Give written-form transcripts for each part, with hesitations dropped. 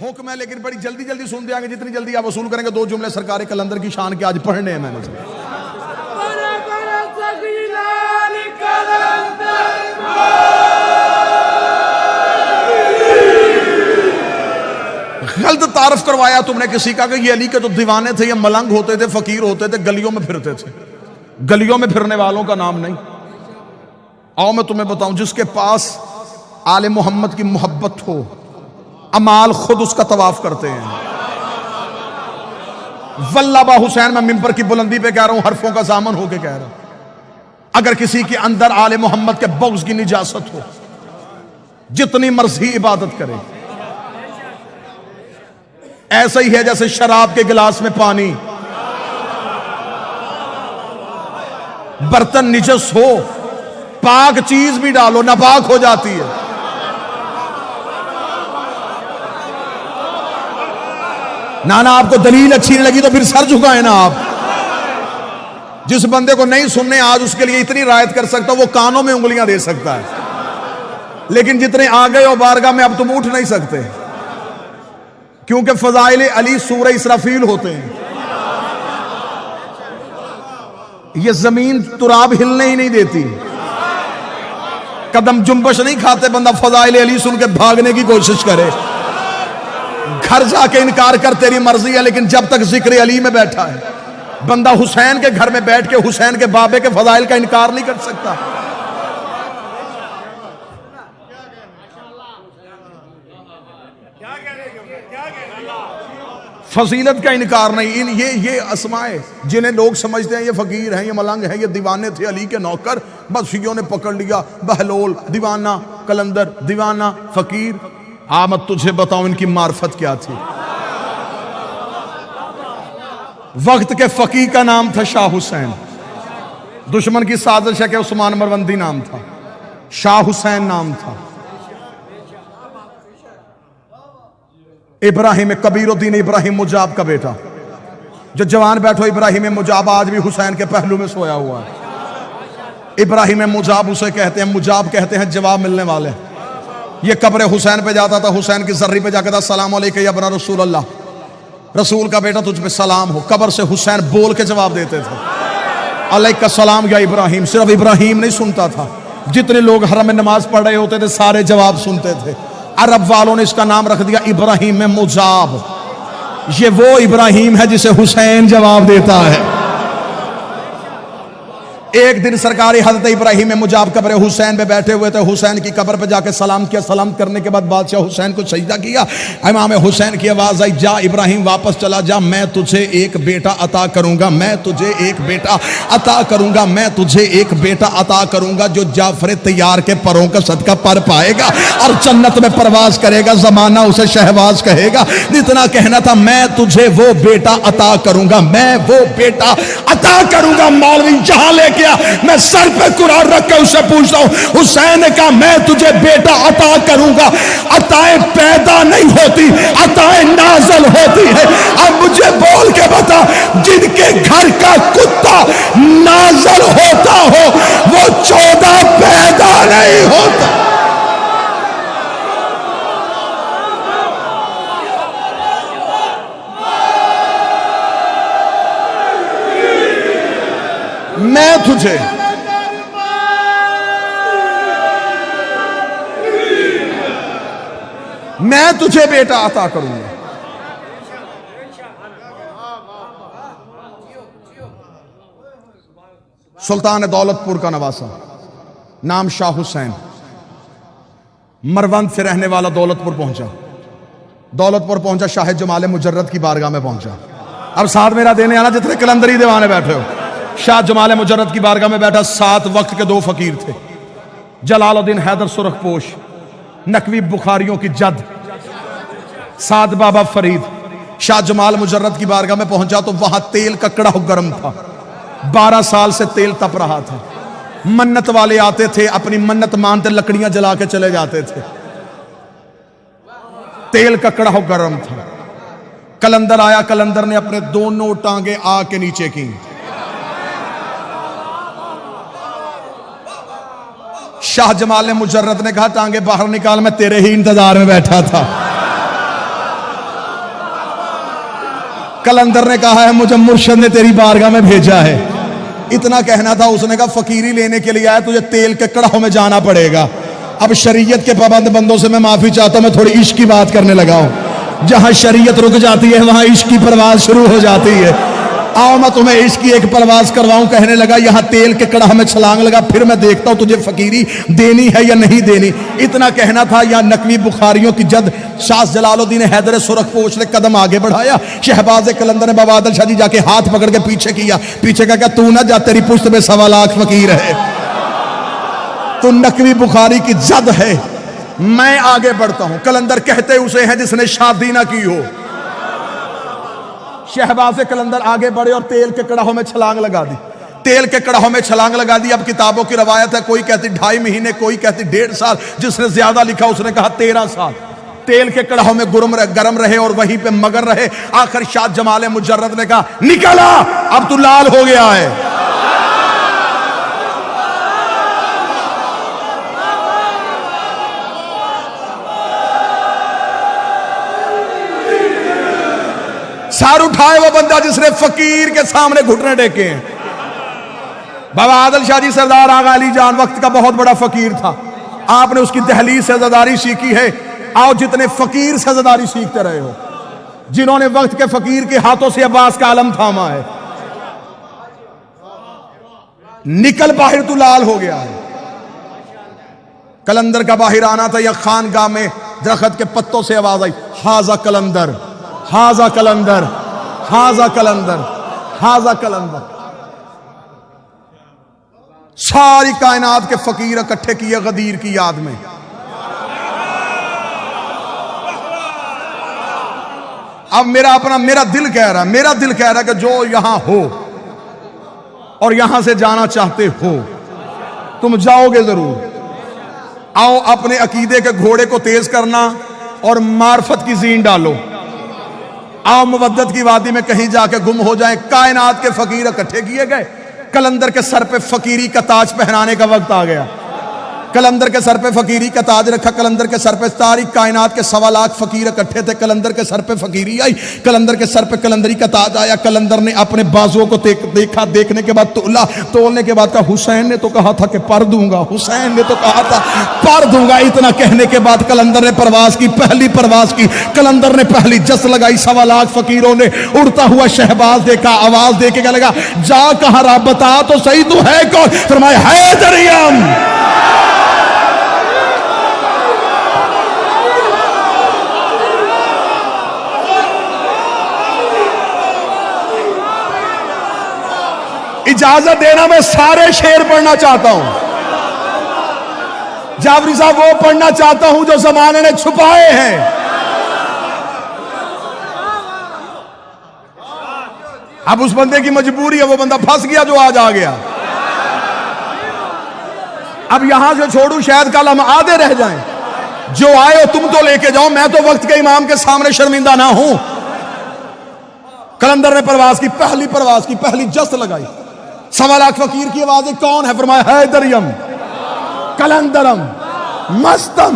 हुक्म है लेकिन बड़ी जल्दी जल्दी सुन देंगे, जितनी जल्दी आप वसूल करेंगे। दो जुमले सरकार कलंदर की शान के आज पढ़ने हैं मैंने। गलत तारफ करवाया तुमने किसी का कि ये अली के तो दीवाने थे, ये मलंग होते थे, फकीर होते थे, गलियों में फिरते थे। गलियों में फिरने वालों का नाम नहीं। आओ मैं तुम्हें बताऊं, जिसके पास आले मोहम्मद की मोहब्बत हो, अमाल खुद उसका तवाफ करते हैं। वल्लाबा हुसैन, मैं मिंबर की बुलंदी पे कह रहा हूं, हरफों का सामन होके कह रहा हूं। अगर किसी के अंदर आले मोहम्मद के बग़्ज़ की निजासत हो, जितनी मर्जी इबादत करे। ऐसा ही है जैसे शराब के गिलास में पानी, बर्तन निजस हो, पाक चीज भी डालो नापाक हो जाती है। नाना आपको दलील अच्छी नहीं लगी तो फिर सर झुकाए ना आप। जिस बंदे को नहीं सुनने आज उसके लिए इतनी रायत कर सकता वो कानों में उंगलियां दे सकता है, लेकिन जितने आ गए हो बारगाह में अब तुम उठ नहीं सकते, क्योंकि फजाइल अली सूरह इसराफील होते हैं। ये जमीन तुराब हिलने ही नहीं देती, कदम जुम्बश नहीं खाते। बंदा फजाइल अली सुन के भागने की कोशिश करे, घर जाके इनकार कर तेरी मर्जी है, लेकिन जब तक जिक्र अली में बैठा है बंदा हुसैन के घर में बैठ के हुसैन के बाबे के फजाइल का इनकार नहीं कर सकता। फजीलत का इनकार नहीं। इन ये अस्माए जिन्हें लोग समझते हैं ये फकीर हैं, ये मलंग हैं, ये दीवाने थे अली के नौकर, बस शियों ने पकड़ लिया। बहलोल दीवाना, कलंदर दीवाना, फकीर। मैं तुझे बताऊं इनकी मार्फत क्या थी। वक्त के फकीर का नाम था शाह हुसैन। दुश्मन की साजिश है कि उस्मान मरवंदी नाम था, शाह हुसैन नाम था। इब्राहिम कबीरुद्दीन इब्राहिम मुजाब का बेटा। जो जवान बैठो, इब्राहिम मुजाब आज भी हुसैन के पहलू में सोया हुआ है। इब्राहिम मुजाब उसे कहते हैं, मुजाब कहते हैं जवाब मिलने वाले। ये कब्र हुसैन पे जाता था, हुसैन की जर्री पे जाकर था, सलाम अलैका या बना रसूल अल्लाह, रसूल का बेटा तुझ पे सलाम हो। कब्र से हुसैन बोल के जवाब देते थे, अलैका सलाम या इब्राहिम। सिर्फ इब्राहिम नहीं सुनता था, जितने लोग हरम में नमाज पढ़ रहे होते थे सारे जवाब सुनते थे। अरब वालों ने इसका नाम रख दिया इब्राहिम मुजाब। ये वो इब्राहिम है जिसे हुसैन जवाब देता है। एक दिन सरकारी हजरत इब्राहिम मुजाब कब्र हुसैन पे बैठे हुए थे। हुसैन की कब्र पे जाके सलाम किया। सलाम करने के बाद बादशाह हुसैन को सजदा किया। इमाम हुसैन की आवाज आई, जा इब्राहिम वापस चला जा, मैं तुझे एक बेटा अता करूंगा, मैं तुझे एक बेटा अता करूंगा, मैं तुझे एक बेटा अता करूंगा जो जाफर तैयार के परों का सदका पर पाएगा और जन्नत में परवाज करेगा, जमाना उसे शहबाज कहेगा। इतना कहना था, मैं तुझे वो बेटा अता करूंगा, मैं वो बेटा अता करूंगा। मौलवी जहां लेके मैं सर पे कुरान रख के उससे पूछता हूं, हुसैन का मैं तुझे बेटा अता करूंगा। अताएं पैदा नहीं होती, अताएं नाज़िल होती है। अब मुझे बोल के बता, जिनके घर का कुत्ता नाज़िल होता हो वो 14 पैदा नहीं होता। मैं तुझे बेटा अता करूंगा। सुल्तान दौलतपुर का नवासा, नाम शाह हुसैन, मरवंद से रहने वाला दौलतपुर पहुंचा। दौलतपुर पहुंचा, शाह जमाल मुजर्रद की बारगाह में पहुंचा। अब साथ मेरा देने आना जितने कलंदरी दीवाने बैठे हो। शाह जमाल मुजर्रद की बारगाह में बैठा। 7 वक्त के 2 फकीर थे, जलालुद्दीन हैदर सुरखपोश, नकवी बुखारियों की जद, साद बाबा फरीद। शाह जमाल मुजर्रद की बारगाह में पहुंचा तो वहां तेल ककड़ा गर्म था। 12 साल से तेल तप रहा था। मन्नत वाले आते थे, अपनी मन्नत मानते लकड़ियां जला के चले जाते थे। तेल ककड़ा गर्म था। कलंदर आया, कलंदर ने अपने दोनों टांगे आग के नीचे की। शाह जमाल मुजर्रद ने कहा, टांगे बाहर निकाल, मैं तेरे ही इंतजार में बैठा था। कलंदर ने कहा है मुझे मुर्शद ने तेरी बारगाह में भेजा है। इतना कहना था, उसने कहा फकीरी लेने के लिए आया, तुझे तेल के कड़ाहों में जाना पड़ेगा। अब शरीयत के पाबंद बंदों से मैं माफी चाहता हूं, मैं थोड़ी इश्क की बात करने लगा हूं। जहां शरीयत रुक जाती है वहां इश्क की परवाज शुरू हो जाती है। आओ मैं तुम्हें इश्क की एक परवाज करवाऊं। कहने लगा यहां तेल के कड़ाह में छलांग लगा, फिर मैं देखता हूं तुझे फकीरी देनी है या नहीं देनी। इतना कहना था, या नकवी बुखारियों की जद शाह जलालुद्दीन हैदर सुरखपोश ने कदम आगे बढ़ाया। शहबाज कलंदर ने बाबा आदिल शाह जी जाके हाथ पकड़ के पीछे किया। पीछे का क्या, तू ना जा, तेरी पुश्त में 1.25 लाख फकीर है। तो नकवी बुखारी की जद है, मैं आगे बढ़ता हूं। कलंदर कहते उसे हैं जिसने शादी ना की हो। शहबाज कलंदर आगे बढ़े और तेल के कड़ाहों में छलांग लगा दी। तेल के कड़ाहों में छलांग लगा दी। अब किताबों की रवायत है, कोई कहती 2.5 महीने, कोई कहती 1.5 साल। जिसने ज्यादा लिखा उसने कहा 13 साल तेल के कड़ाहों में गरम रहे और वहीं पे मगर रहे। आखिर शाह जमाल मुजर्रद ने कहा निकला, अब तू लाल हो गया है। सार उठाए वो बंदा जिसने फकीर के सामने घुटने टेके हैं। बाबा आदिल शाह जी सरदार आगा अली जान वक्त का बहुत बड़ा फकीर था। आपने उसकी दहलीज से ज़दारी सीखी है। आओ जितने फकीर से ज़दारी सीखते रहे हो, जिन्होंने वक्त के फकीर के हाथों से अब्बास का आलम थामा है, निकल बाहर तू लाल हो गया है। कलंदर का बाहर आना था, या खानगाह में दरख्त के पत्तों से आवाज आई, हाजा कलंदर, हाजा कलंदर, हाजा कलंदर, हाजा कलंदर। सारी कायनात के फकीर इकट्ठे किए गदीर की याद में। अब मेरा दिल कह रहा है कि जो यहां हो और यहां से जाना चाहते हो, तुम जाओगे जरूर। आओ अपने अकीदे के घोड़े को तेज करना और मार्फत की जीन डालो। आओ मुवद्दत की वादी में कहीं जाके गुम हो जाए। कायनात के फकीर इकट्ठे किए गए। कलंदर के सर पे फकीरी का ताज पहनाने का वक्त आ गया। कलंदर के सर पे फकीरी का ताज रखा। कलंदर के सर पे सारी कायनात के 1.25 लाख फकीर इकट्ठे थे। कलंदर के सर पे फकीरी आई। कलंदर के सर पे कलंदरी का ताज आया। कलंदर ने अपने बाजुओं को देखा। देखने के बाद तोला। तोलने के बाद कहा हुसैन ने तो कहा था कि पर दूंगा, हुसैन ने तो कहा था पर दूंगा। इतना कहने के बाद कलंदर ने परवाज की, पहली परवाज की। कलंदर ने पहली जस लगाई। 1.25 लाख फकीरों ने उड़ता हुआ शहबाज देखा। आवाज दे के लगा, जा कहा रहा, बता तो सही तू है कौन? फरमाया हैदरियम। इजाजत देना, मैं सारे शेर पढ़ना चाहता हूं। जाफरी साहब वो पढ़ना चाहता हूं जो जमाने ने छुपाए हैं। अब उस बंदे की मजबूरी है, वो बंदा फंस गया जो आज आ गया। अब यहां से छोड़ू, शायद कल हम आधे रह जाएं। जो आए हो तुम तो लेके जाओ, मैं तो वक्त के इमाम के सामने शर्मिंदा ना हूं। कलंदर ने परवाज की, पहली परवाज की, पहली जस्त लगाई। 1.25 लाख फकीर की आवाजें कौन है? फरमाया हैदरियम, कलंदरम, मस्तम।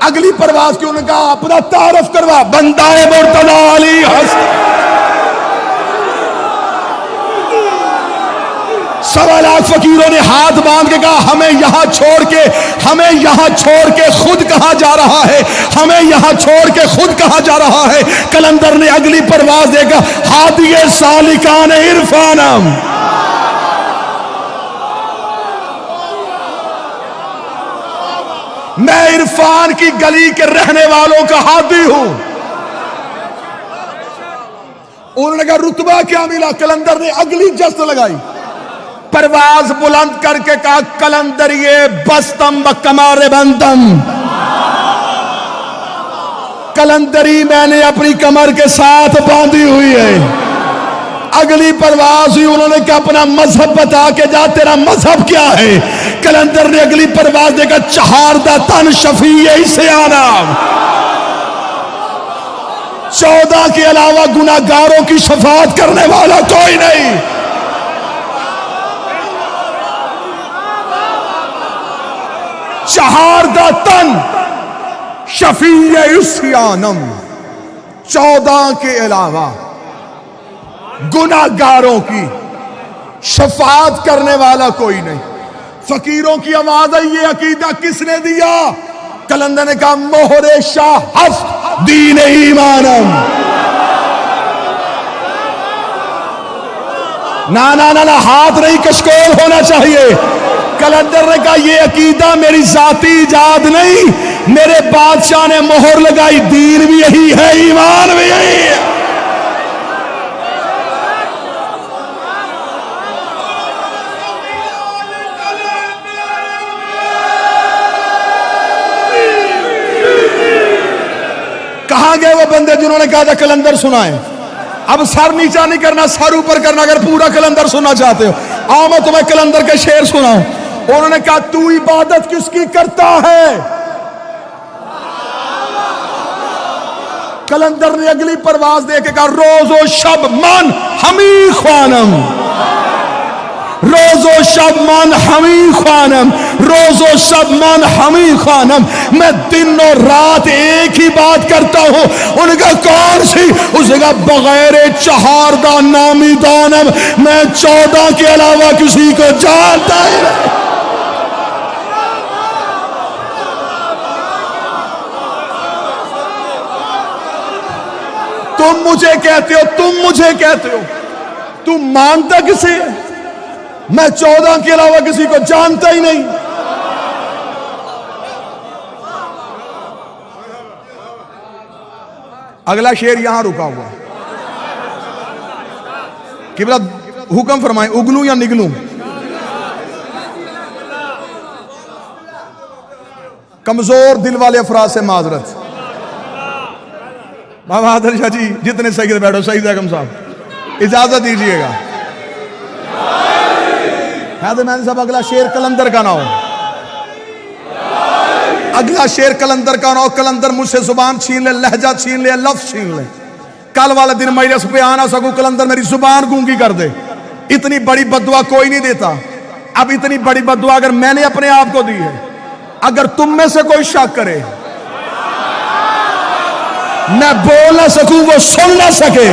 अगली परवाज की उन्होंने कहा अपना तारफ करवा, बंदाए मुर्तजा अली हसन। 1.25 लाख फकीरों ने हाथ बांध के कहा हमें यहां छोड़ के खुद कहां जा रहा है, हमें यहां छोड़ के खुद कहां जा रहा है। कलंदर ने अगली परवाज देगा, हादिए सालिकान इरफानम। मैं इरफान की गली के रहने वालों का हादी हूं। उन्होंने कहा रुतबा क्या मिला? कलंदर ने अगली जस्त लगाई, परवाज बुलंद करके कहा कलंदरिए बस्तम ब कमारे बंदम। कलंदरी मैंने अपनी कमर के साथ बांधी हुई है। अगली परवाज हुई, उन्होंने कहा अपना मजहब बता के जा, तेरा मजहब क्या है? कलंदर ने अगली परवाज देखा, चहारदा तन शफी इसे आना। 14 के अलावा गुनाहगारों की शफाअत करने वाला कोई नहीं। चहारदा तन शफी इस्यानम, 14 के अलावा गुनाहगारों की शफाअत करने वाला कोई नहीं। फकीरों की आवाज है, ये अकीदा किसने दिया? कलंदर ने कहा मोहरे शाह हस्त दीन ईमानम। ना ना ना ना, हाथ नहीं कशकोल होना चाहिए। कलंदर ने कहा ये अकीदा मेरी जाती इजाद नहीं, मेरे बादशाह ने मोहर लगाई, दीन भी यही है, ईमान भी यही है। कहां गए वो बंदे जिन्होंने कहा था कलंदर सुनाए? अब सर नीचा नहीं करना, सर ऊपर करना। अगर पूरा कलंदर सुनना चाहते हो, आओ मैं तुम्हें कलंदर के शेर सुनाऊं। उन्होंने कहा तू इबादत किसकी करता है? कलंदर ने अगली परवाज दे के कहा रोजो शब मन हमी ख्वानम, रोजो शब मन हमी ख्वानम, रोजो शब मन हमी ख्वानम। मैं दिन और रात एक ही बात करता हूं। उनका कौन सी? उसका बगैर चहारदा नामी दानम, मैं 14 के अलावा किसी को जानता ही नहीं। तुम मुझे कहते हो, तुम मुझे कहते हो, तुम मानता किसे है? मैं 14 के अलावा किसी को जानता ही नहीं। अगला शेर यहां रुका हुआ कि बड़ा हुक्म फरमाए, उगलू या निगलू? कमजोर दिल वाले अफराद से माजरत। बाबा आदर शाह जी जितने सही बैठो, सही बेगम साहब इजाजत दीजिएगा। मैन साहब अगला शेर कलंदर का ना हो, अगला शेर कलंदर का ना हो। कलंदर मुझसे जुबान छीन ले, लहजा छीन ले, लफ्ज छीन ले, कल वाला दिन मजलिस पे आना सकूं, कलंदर मेरी जुबान गूंगी कर दे। इतनी बड़ी बद्दुआ कोई नहीं देता। अब इतनी बड़ी बद्दुआ अगर मैंने अपने आप को दी है, अगर तुम में से कोई शक करे, मैं बोल ना सकूं, वो सुन ना सके,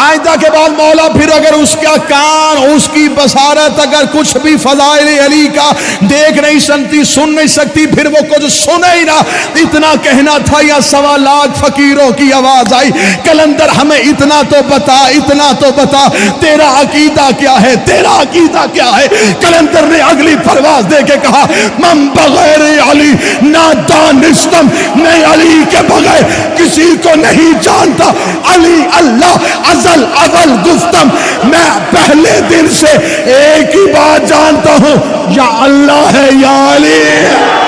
आइंदा के बाद मौला फिर अगर उसका कान, उसकी बसारत अगर कुछ भी फजाइल अली का देख नहीं सकती, सुन नहीं सकती, फिर वो कुछ सुने ही ना। इतना कहना था या 1.25 लाख फकीरों की आवाज आई, कलंदर हमें इतना तो बता, इतना तो बता, तेरा अकीदा क्या है, तेरा अकीदा क्या है? कलंदर ने अगली परवाज दे के कहा मम बगैर अली ना दानिस्तम, मैं अली के बगैर किसी को नहीं जानता। अली अल्लाह अजल अवल गुफ्तम, मैं पहले दिन से एक ही बात जानता हूं, या अल्लाह है या अली है।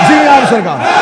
जी आप सरकार,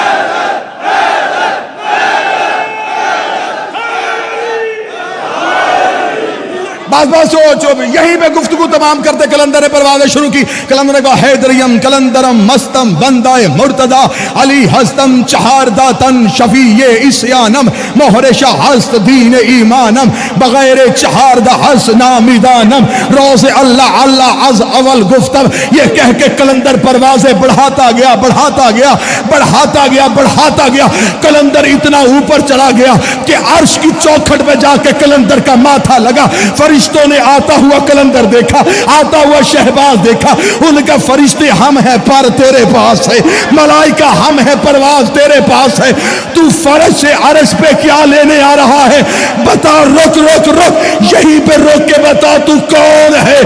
बस बस जो यहीं पे गुफ्तगू तमाम करते कलंदर ने परवाज़ें शुरू की। कलंदर ने कहा हैदरियम कलंदरम मस्तम बंदाए मुर्तदा अली हस्तम चहारदा तन शफीए इस्यानम मोहरे शाह हस्त दीन ईमानम बगैर चहारदा हस नामिदानम रोज़े अल्लाह अल्लाह अज अवल गुफ्तम। ये कह के कलंदर परवाज़ें बढ़ाता गया, बढ़ाता गया, बढ़ाता गया, बढ़ाता गया। कलंदर इतना ऊपर चला गया कि अर्श की चौखट पे जाके कलंदर का माथा लगा। फरिश्तों ने आता हुआ कलंदर देखा, आता हुआ शहबाज देखा। उनका फरिश्ते हम हैं पर तेरे पास है, मलाइका हम हैं परवाज तेरे पास है। तू फर्श से अर्श पे क्या लेने आ रहा है? बता, रुक रुक रुक, यहीं पे रोक के बता तू कौन है?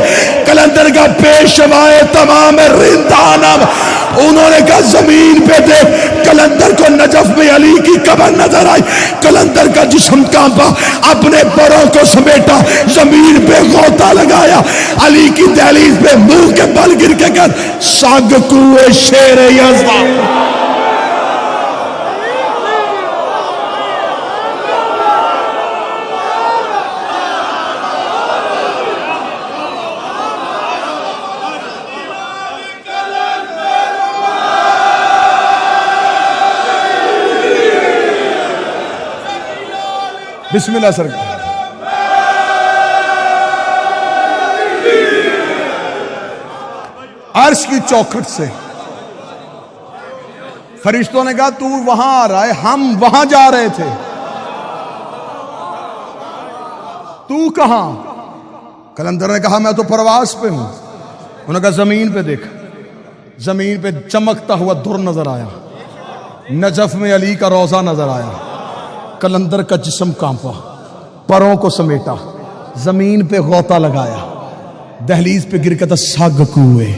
कलंदर का पेशवाए तमाम रिंदानम। उन्होंने कहा जमीन पे देख। कलंदर को नजफ में अली की कब्र नजर आई। कलंदर का जिस्म कांपा, अपने बरों को समेटा, जमीन पे गोता लगाया, अली की दहलीज पे मुंह के बल गिर के कर साग कुए शेर यज़्दा। बिस्मिल्लाह सरकार। अर्श की चौखट से फरिश्तों ने कहा तू वहां आ रहा है, हम वहां जा रहे थे, तू कहां? कलंदर ने कहा मैं तो प्रवास पे हूं। उन्होंने कहा जमीन पे देख। जमीन पे चमकता हुआ दुर नजर आया, नजफ में अली का रोजा नजर आया। कलंदर का जिस्म कांपा, परों को समेटा, जमीन पे गौता लगाया, दहलीज पे गिर के तो सग कुए।